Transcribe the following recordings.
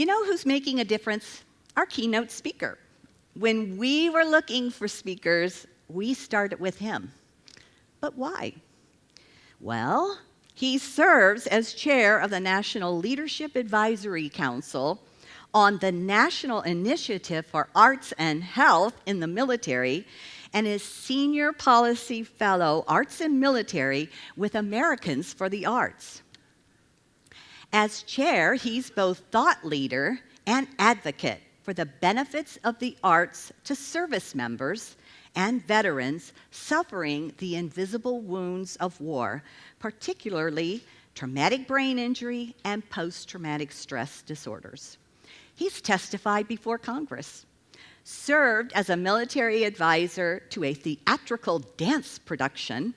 You know who's making a difference? Our keynote speaker. When we were looking for speakers, we started with him. But why? Well, he serves as chair of the National Leadership Advisory Council on the National Initiative for Arts and Health in the Military and is Senior Policy Fellow, Arts and Military with Americans for the Arts. As chair, he's both thought leader and advocate for the benefits of the arts to service members and veterans suffering the invisible wounds of war, particularly traumatic brain injury and post-traumatic stress disorders. He's testified before Congress, served as a military advisor to a theatrical dance production,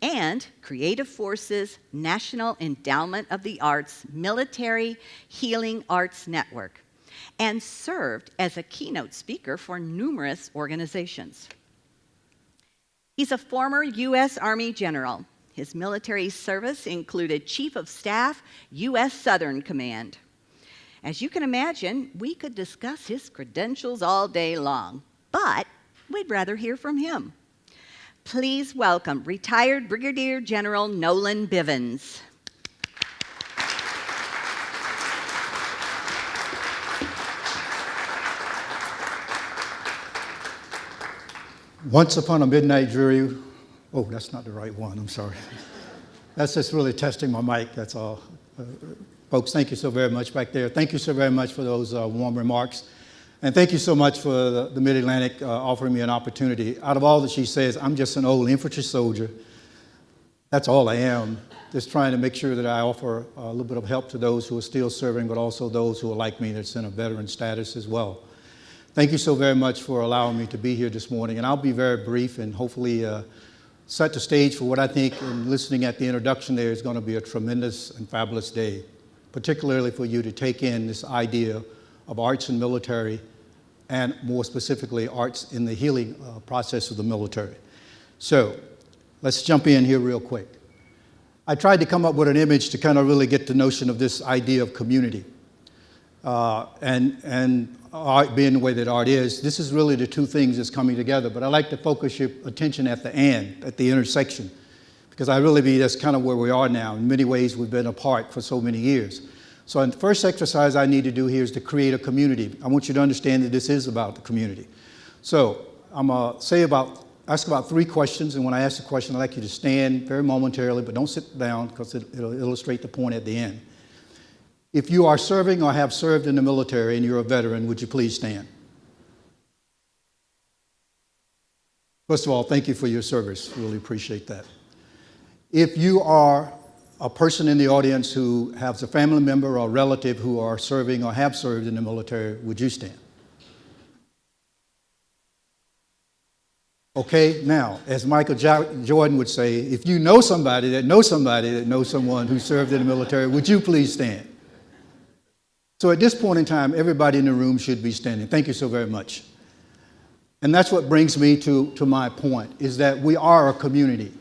and Creative Forces National Endowment of the Arts Military Healing Arts Network, and served as a keynote speaker for numerous organizations. He's a former U.S. Army general. His military service included Chief of Staff, U.S. Southern Command. As you can imagine, we could discuss his credentials all day long, but we'd rather hear from him. Please welcome retired Brigadier General Nolen Bivens. Once upon a midnight dreary, oh, that's not the right one, I'm sorry. That's just really testing my mic, that's all. Folks, thank you so very much back there. Thank you so very much for those warm remarks. And thank you so much for the Mid-Atlantic offering me an opportunity. Out of all that she says, I'm just an old infantry soldier. That's all I am. Just trying to make sure that I offer a little bit of help to those who are still serving, but also those who are like me that's in a veteran status as well. Thank you so very much for allowing me to be here this morning. And I'll be very brief and hopefully set the stage for what I think, in listening at the introduction there, is going to be a tremendous and fabulous day, particularly for you to take in this idea of arts and military, and more specifically, arts in the healing process of the military. So let's jump in here real quick. I tried to come up with an image to kind of really get the notion of this idea of community. And art being the way that art is, this is really the two things that's coming together. But I like to focus your attention at the end, at the intersection, because I really believe that's kind of where we are now. In many ways, we've been apart for so many years. So the first exercise I need to do here is to create a community. I want you to understand that this is about the community. So I'm going to ask about 3 questions, and when I ask the question, I'd like you to stand very momentarily, but don't sit down because it'll illustrate the point at the end. If you are serving or have served in the military and you're a veteran, would you please stand? First of all, thank you for your service. Really appreciate that. If you are a person in the audience who has a family member or relative who are serving or have served in the military, would you stand? Okay, now, as Michael Jordan would say, if you know somebody that knows somebody that knows someone who served in the military, would you please stand? So at this point in time, everybody in the room should be standing. Thank you so very much. And that's what brings me to my point, is that we are a community.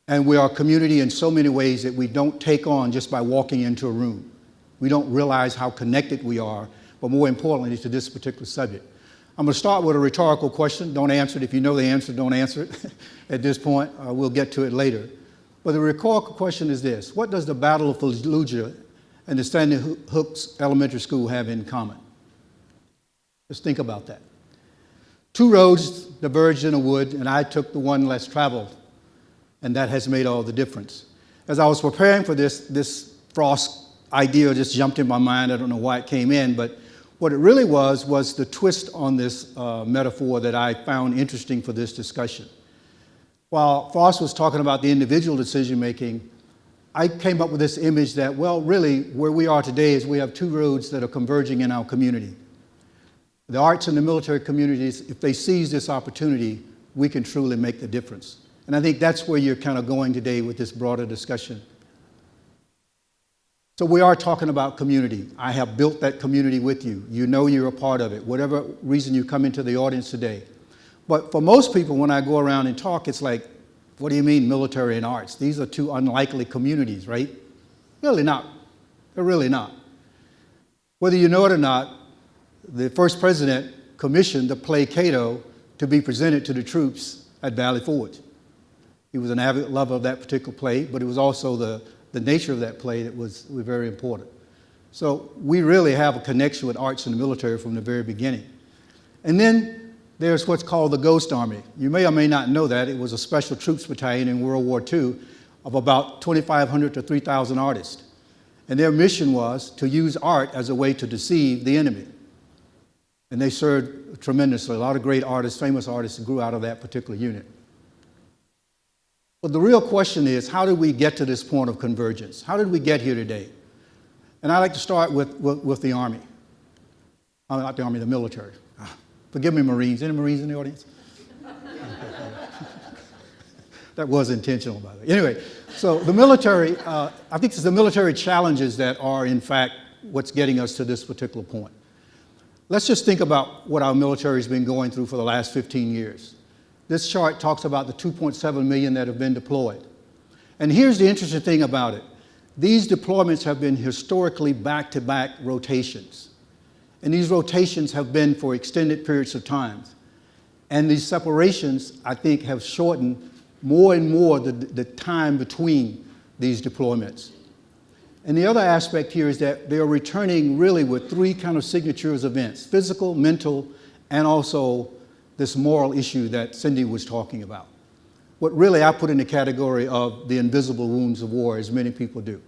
And we are a community in so many ways that we don't take on just by walking into a room. We don't realize how connected we are, but more importantly to this particular subject. I'm going to start with a rhetorical question. Don't answer it. If you know the answer, don't answer it at this point. We'll get to it later. But the rhetorical question is this: what does the Battle of Fallujah and the Sandy Hook's Elementary School have in common? Just think about that. 2 roads diverged in a wood, and I took the one less traveled. And that has made all the difference. As I was preparing for this Frost idea just jumped in my mind. I don't know why it came in, but what it really was the twist on this metaphor that I found interesting for this discussion. While Frost was talking about the individual decision-making, I came up with this image that, well, really, where we are today is we have 2 roads that are converging in our community. The arts and the military communities, if they seize this opportunity, we can truly make the difference. And I think that's where you're kind of going today with this broader discussion. So we are talking about community. I have built that community with you. You know you're a part of it, whatever reason you come into the audience today. But for most people, when I go around and talk, it's like, what do you mean military and arts? These are 2 unlikely communities, right? Really not. They're really not. Whether you know it or not, the first president commissioned the play Cato to be presented to the troops at Valley Forge. He was an avid lover of that particular play, but it was also the nature of that play that was very important. So we really have a connection with arts in the military from the very beginning. And then there's what's called the Ghost Army. You may or may not know that. It was a special troops battalion in World War II of about 2,500 to 3,000 artists. And their mission was to use art as a way to deceive the enemy. And they served tremendously. A lot of great artists, famous artists, grew out of that particular unit. But the real question is, how did we get to this point of convergence? How did we get here today? And I'd like to start with the Army. Not the Army, the military. Forgive me, Marines. Any Marines in the audience? That was intentional, by the way. Anyway, so the military, I think it's the military challenges that are, in fact, what's getting us to this particular point. Let's just think about what our military has been going through for the last 15 years. This chart talks about the 2.7 million that have been deployed. And here's the interesting thing about it. These deployments have been historically back-to-back rotations. And these rotations have been for extended periods of time. And these separations, I think, have shortened more and more the time between these deployments. And the other aspect here is that they are returning really with three kind of signatures events: physical, mental, and also this moral issue that Cindy was talking about. What really I put in the category of the invisible wounds of war, as many people do.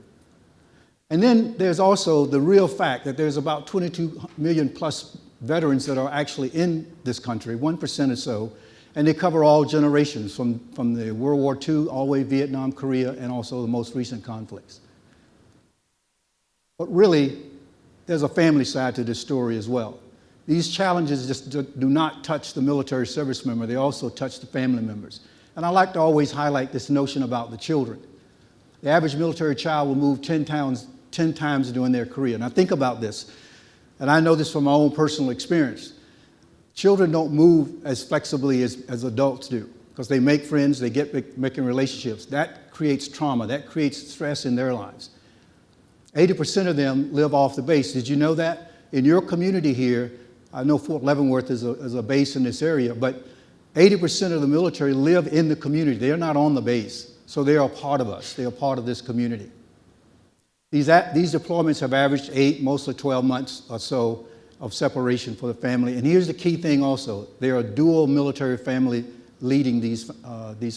And then there's also the real fact that there's about 22 million plus veterans that are actually in this country, 1% or so, and they cover all generations from the World War II all the way Vietnam, Korea, and also the most recent conflicts. But really, there's a family side to this story as well. These challenges just do not touch the military service member, they also touch the family members. And I like to always highlight this notion about the children. The average military child will move 10 times during their career. Now think about this, and I know this from my own personal experience. Children don't move as flexibly as adults do, because they make friends, they get making relationships. That creates trauma, that creates stress in their lives. 80% of them live off the base. Did you know that? In your community here, I know Fort Leavenworth is a base in this area, but 80% of the military live in the community. They are not on the base, so they are a part of us. They are part of this community. These deployments have averaged 8, mostly 12 months or so of separation for the family. And here's the key thing also. There are dual military family leading these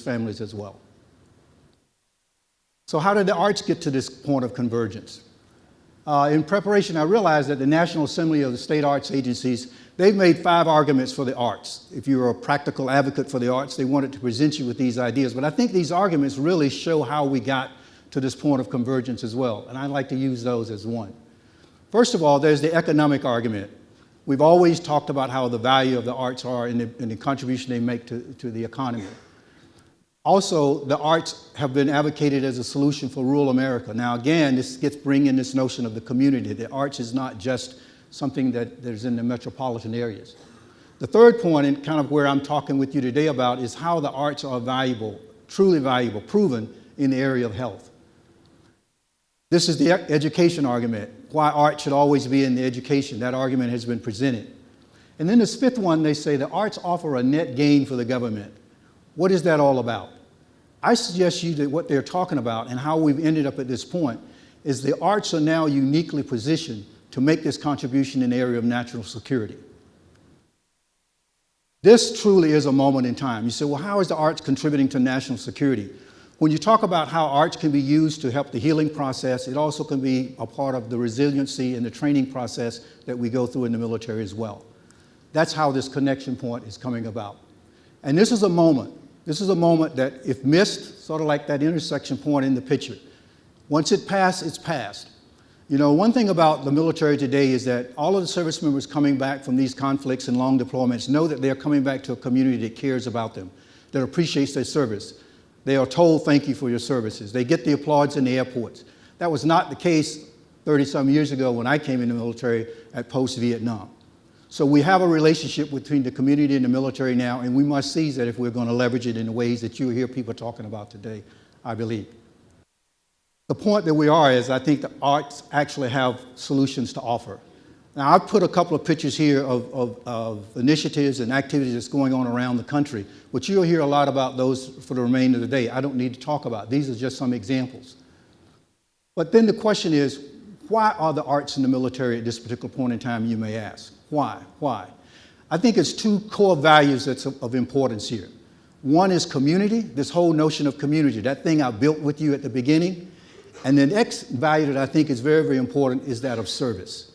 families as well. So how did the arts get to this point of convergence? In preparation, I realized that the National Assembly of the State Arts Agencies, they've made 5 arguments for the arts. If you're a practical advocate for the arts, they wanted to present you with these ideas. But I think these arguments really show how we got to this point of convergence as well. And I'd like to use those as one. First of all, there's the economic argument. We've always talked about how the value of the arts are and the contribution they make to the economy. Also, the arts have been advocated as a solution for rural America. Now, again, this gets bringing this notion of the community. The arts is not just something that's in the metropolitan areas. The third point, and kind of where I'm talking with you today about, is how the arts are valuable, truly valuable, proven in the area of health. This is the education argument, why art should always be in the education. That argument has been presented. And then this fifth one, they say the arts offer a net gain for the government. What is that all about? I suggest you that what they're talking about and how we've ended up at this point is the arts are now uniquely positioned to make this contribution in the area of national security. This truly is a moment in time. You say, well, how is the arts contributing to national security? When you talk about how arts can be used to help the healing process, it also can be a part of the resiliency and the training process that we go through in the military as well. That's how this connection point is coming about. And this is a moment that if missed, sort of like that intersection point in the picture, once it passed, it's passed. You know, one thing about the military today is that all of the service members coming back from these conflicts and long deployments know that they're coming back to a community that cares about them, that appreciates their service. They are told, thank you for your services. They get the applause in the airports. That was not the case 30-some years ago when I came in the military at post-Vietnam. So we have a relationship between the community and the military now, and we must seize that if we're going to leverage it in the ways that you hear people talking about today, I believe. The point that we are is I think the arts actually have solutions to offer. Now, I've put a couple of pictures here of initiatives and activities that's going on around the country, but you'll hear a lot about those for the remainder of the day. I don't need to talk about it. These are just some examples. But then the question is, why are the arts in the military at this particular point in time, you may ask? Why? Why? I think it's two core values that's of importance here. One is community, this whole notion of community, that thing I built with you at the beginning. And the next value that I think is very, very important is that of service.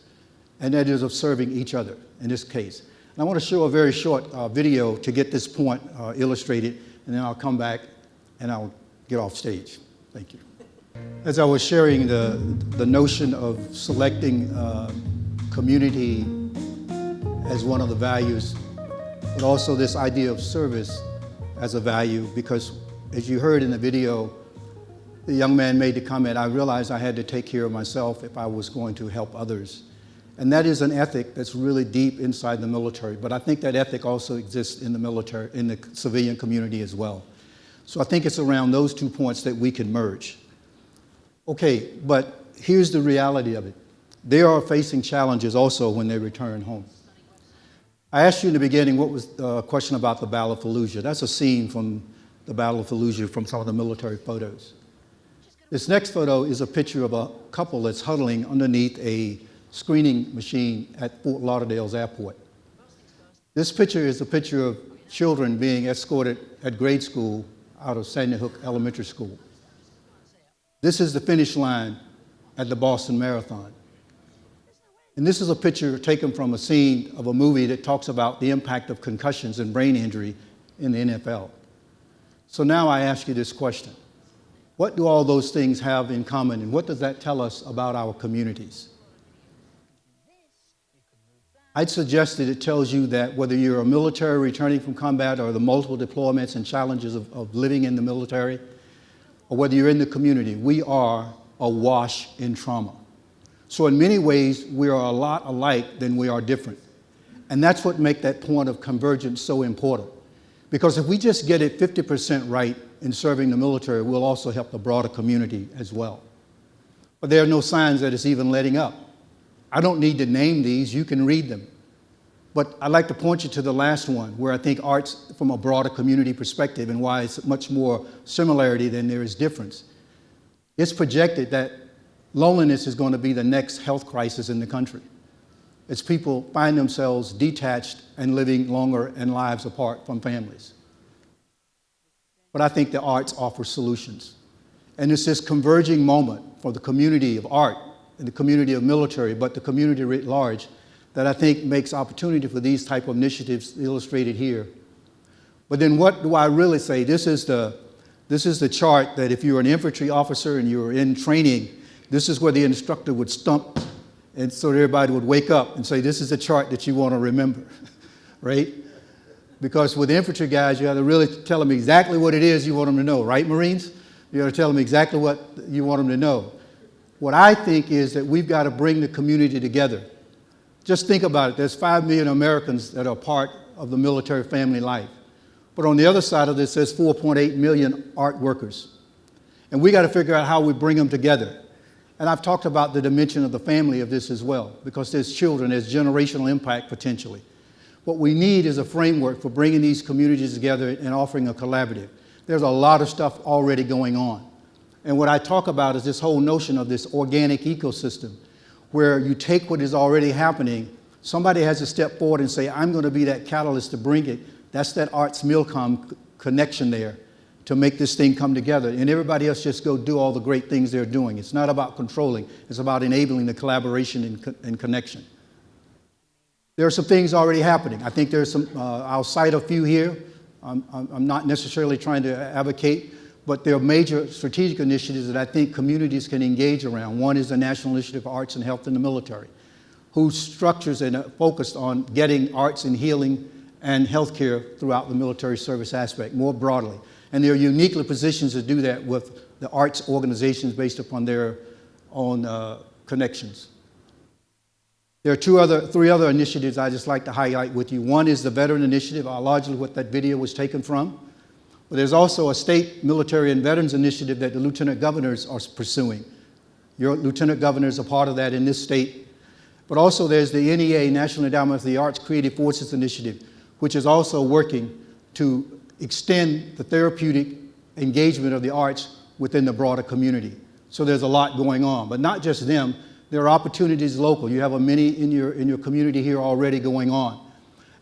And that is of serving each other in this case. And I want to show a very short video to get this point illustrated, and then I'll come back and I'll get off stage. Thank you. As I was sharing the notion of selecting community as one of the values, but also this idea of service as a value, because as you heard in the video, the young man made the comment, I realized I had to take care of myself if I was going to help others. And that is an ethic that's really deep inside the military, but I think that ethic also exists in the military, in the civilian community as well. So I think it's around those 2 points that we can merge. Okay, but here's the reality of it. They are facing challenges also when they return home. I asked you in the beginning what was the question about the Battle of Fallujah. That's a scene from the Battle of Fallujah from some of the military photos. This next photo is a picture of a couple that's huddling underneath a screening machine at Fort Lauderdale's airport. This picture is a picture of children being escorted at grade school out of Sandy Hook Elementary School. This is the finish line at the Boston Marathon. And this is a picture taken from a scene of a movie that talks about the impact of concussions and brain injury in the NFL. So now I ask you this question. What do all those things have in common, and what does that tell us about our communities? I'd suggest that it tells you that whether you're a military returning from combat or the multiple deployments and challenges of living in the military, or whether you're in the community, we are awash in trauma. So in many ways, we are a lot alike than we are different. And that's what makes that point of convergence so important. Because if we just get it 50% right in serving the military, we'll also help the broader community as well. But there are no signs that it's even letting up. I don't need to name these, you can read them. But I'd like to point you to the last one, where I think arts from a broader community perspective and why it's much more similarity than there is difference. It's projected that loneliness is going to be the next health crisis in the country, as people find themselves detached and living longer and lives apart from families. But I think the arts offer solutions. And it's this converging moment for the community of art and the community of military, but the community writ large, that I think makes opportunity for these type of initiatives illustrated here. But then what do I really say? This is the chart that if you're an infantry officer and you're in training, this is where the instructor would stump, and so everybody would wake up and say, this is the chart that you want to remember, right? Because with infantry guys, you have to really tell them exactly what it is you want them to know, right, Marines? You got to tell them exactly what you want them to know. What I think is that we've got to bring the community together. Just think about it. There's 5 million Americans that are part of the military family life. But on the other side of this, there's 4.8 million art workers. And we got to figure out how we bring them together. And I've talked about the dimension of the family of this as well, because there's children, there's generational impact potentially. What we need is a framework for bringing these communities together and offering a collaborative. There's a lot of stuff already going on. And what I talk about is this whole notion of this organic ecosystem, where you take what is already happening, somebody has to step forward and say, I'm going to be that catalyst to bring it. That's that arts Milcom connection there to make this thing come together. And everybody else just go do all the great things they're doing. It's not about controlling. It's about enabling the collaboration and connection. There are some things already happening. I think there's some, I'll cite a few here. I'm not necessarily trying to advocate, but there are major strategic initiatives that I think communities can engage around. One is the National Initiative for Arts and Health in the Military, whose structures are focused on getting arts and healing and healthcare throughout the military service aspect more broadly. And they're uniquely positioned to do that with the arts organizations based upon their own connections. There are three other initiatives I'd just like to highlight with you. One is the Veteran Initiative, largely what that video was taken from. But there's also a state military and veterans initiative that the lieutenant governors are pursuing. Your lieutenant governors are part of that in this state. But also there's the NEA, National Endowment for the Arts Creative Forces Initiative, which is also working to extend the therapeutic engagement of the arts within the broader community. So there's a lot going on, but not just them. There are opportunities local. You have many in your community here already going on.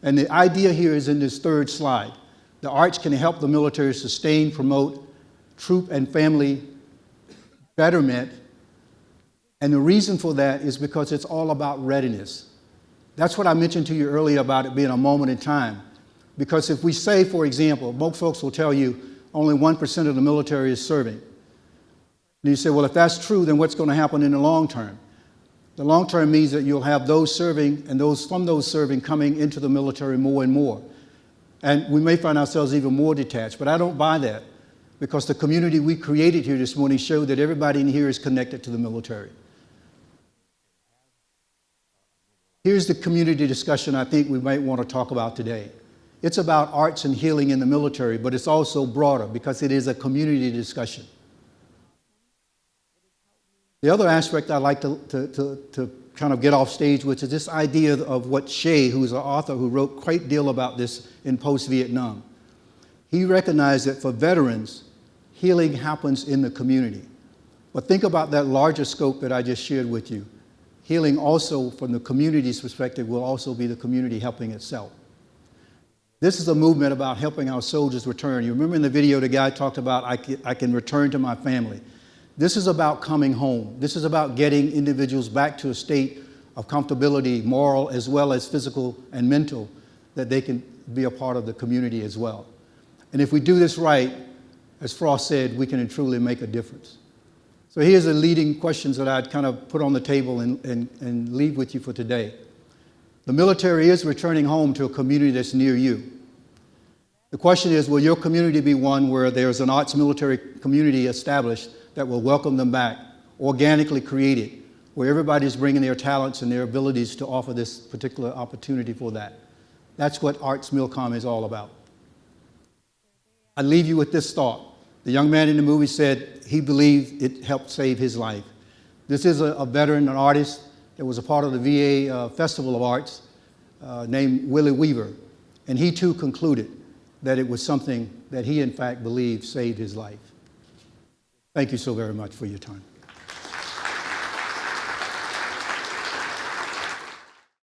And the idea here is in this third slide. The arts can help the military sustain, promote troop and family betterment. And the reason for that is because it's all about readiness. That's what I mentioned to you earlier about it being a moment in time. Because if we say, for example, most folks will tell you only 1% of the military is serving. And you say, well, if that's true, then what's going to happen in the long term? The long term means that you'll have those serving and those from those serving coming into the military more and more. And we may find ourselves even more detached, but I don't buy that because the community we created here this morning showed that everybody in here is connected to the military. Here's the community discussion I think we might want to talk about today. It's about arts and healing in the military, but it's also broader because it is a community discussion. The other aspect I'd like to kind of get off stage with is this idea of what Shea, who's an author who wrote a great deal about this in post-Vietnam. He recognized that for veterans, healing happens in the community. But think about that larger scope that I just shared with you. Healing also, from the community's perspective, will also be the community helping itself. This is a movement about helping our soldiers return. You remember in the video the guy talked about, I can return to my family. This is about coming home. This is about getting individuals back to a state of comfortability, moral as well as physical and mental, that they can be a part of the community as well. And if we do this right, as Frost said, we can truly make a difference. So here's the leading questions that I'd kind of put on the table and leave with you for today. The military is returning home to a community that's near you. The question is, will your community be one where there's an arts military community established that will welcome them back, organically created, where everybody's bringing their talents and their abilities to offer this particular opportunity for that? That's what Arts Milcom is all about. I leave you with this thought. The young man in the movie said he believed it helped save his life. This is a veteran, an artist that was a part of the VA Festival of Arts named Willie Weaver. And he too concluded that it was something that he in fact believed saved his life. Thank you so very much for your time.